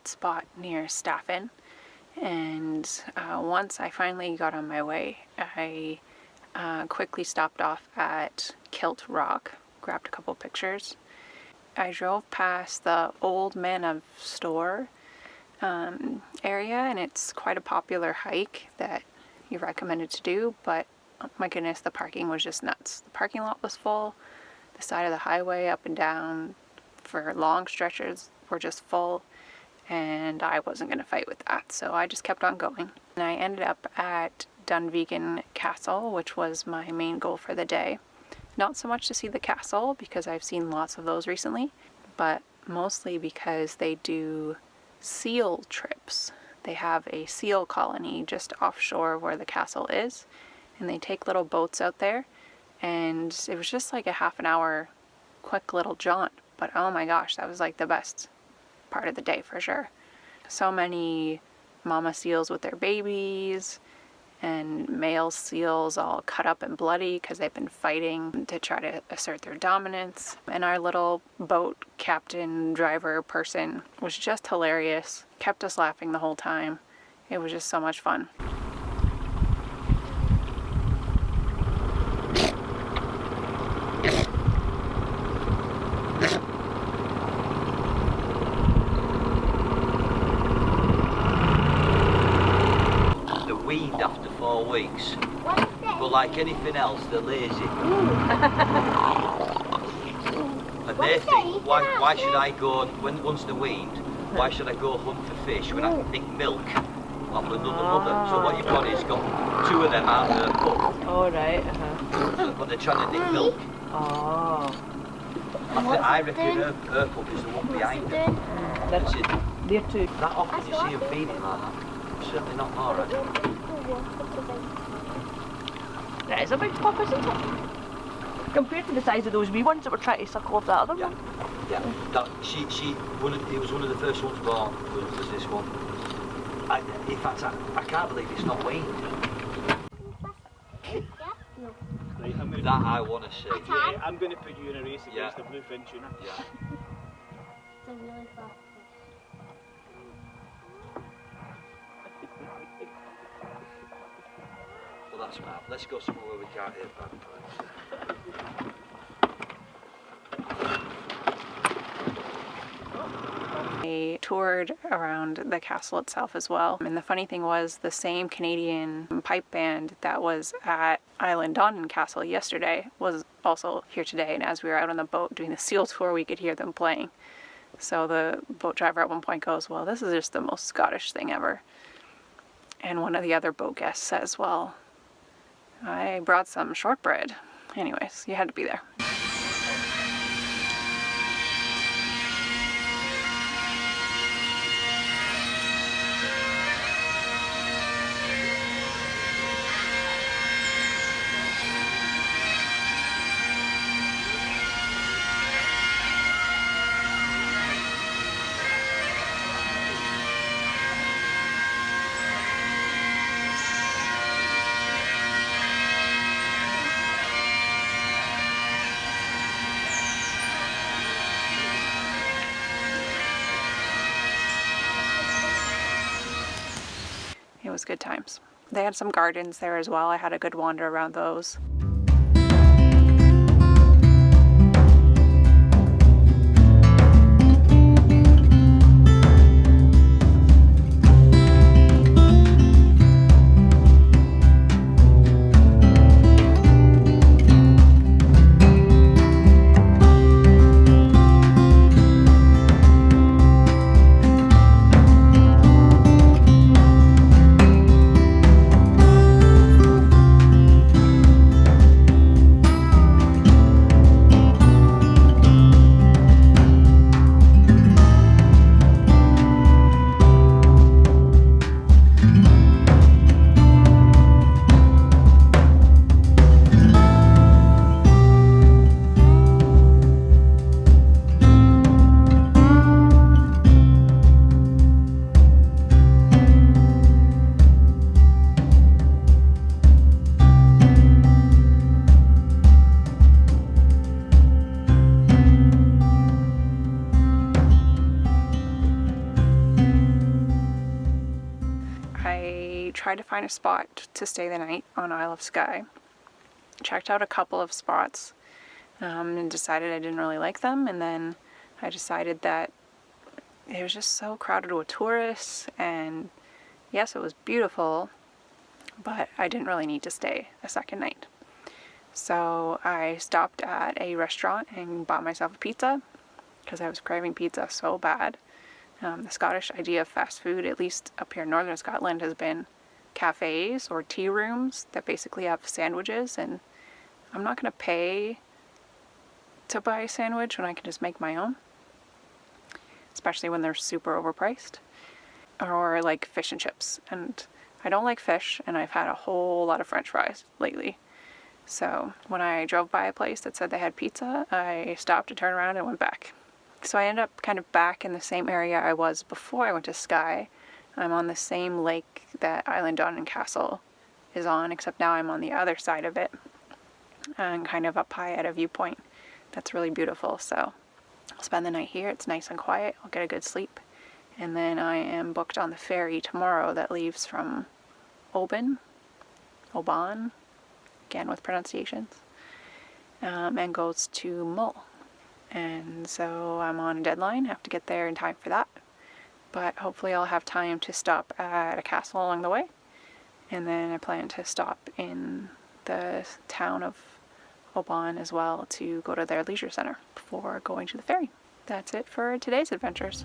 quiet spot near Staffin. And once I finally got on my way, I quickly stopped off at Kilt Rock, grabbed a couple pictures. I drove past the Old Manor Store area, and it's quite a popular hike that you recommended to do, but oh my goodness, the parking was just nuts. The parking lot was full, the side of the highway up and down for long stretches were just full, and I wasn't going to fight with that, so I just kept on going. And I ended up at Dunvegan Castle, which was my main goal for the day. Not so much to see the castle, because I've seen lots of those recently, but mostly because they do seal trips. They have a seal colony just offshore where the castle is, and they take little boats out there, and it was just like a half an hour quick little jaunt, but oh my gosh, that was like the best part of the day for sure. So many mama seals with their babies, and male seals all cut up and bloody because they've been fighting to try to assert their dominance. And our little boat captain, driver person was just hilarious, kept us laughing the whole time. It was just so much fun. After 4 weeks, but like anything else, they're lazy. And they think, why should I go, once they're weaned, why should I go hunt for fish when I can pick milk off another mother? So what you've got is got 2 of them out of their pup. Oh right, But they're trying to nick milk. Oh. I reckon her pup is the one behind them. That's it. They're 2. That often you see them feeding like that. Certainly not Laura. That is a big pup, isn't it? Compared to the size of those wee ones that were trying to suckle off that other one. Yeah. It was one of the first ones born, was this one. In fact, I can't believe it's not weaned. Right, that I want to see. Yeah, I'm going to put you in a race against the bluefin tuna. Yeah. It's a really fast. Well, that's mad. Let's go somewhere where we can't hear bagpipes. I toured around the castle itself as well, and the funny thing was the same Canadian pipe band that was at Dunvegan Castle yesterday was also here today, and as we were out on the boat doing the seal tour, we could hear them playing. So the boat driver at one point goes, well, this is just the most Scottish thing ever. And one of the other boat guests says, well, I brought some shortbread. Anyways, you had to be there. It was good times. They had some gardens there as well. I had a good wander around those. tried to find a spot to stay the night on Isle of Skye. Checked out a couple of spots and decided I didn't really like them, and then I decided that it was just so crowded with tourists, and yes, it was beautiful, but I didn't really need to stay a second night. So I stopped at a restaurant and bought myself a pizza because I was craving pizza so bad. The Scottish idea of fast food, at least up here in northern Scotland, has been cafes or tea rooms that basically have sandwiches, and I'm not going to pay to buy a sandwich when I can just make my own, especially when they're super overpriced. Or like fish and chips, and I don't like fish, and I've had a whole lot of french fries lately. So when I drove by a place that said they had pizza, I stopped and turned around and went back. So I ended up kind of back in the same area I was before I went to Skye. I'm on the same lake that Dunvegan Castle is on, except now I'm on the other side of it and kind of up high at a viewpoint that's really beautiful. So I'll spend the night here. It's nice and quiet. I'll get a good sleep. And then I am booked on the ferry tomorrow that leaves from Oban, again with pronunciations, and goes to Mull. And so I'm on a deadline. I have to get there in time for that. But hopefully I'll have time to stop at a castle along the way. And then I plan to stop in the town of Oban as well to go to their leisure center before going to the ferry. That's it for today's adventures.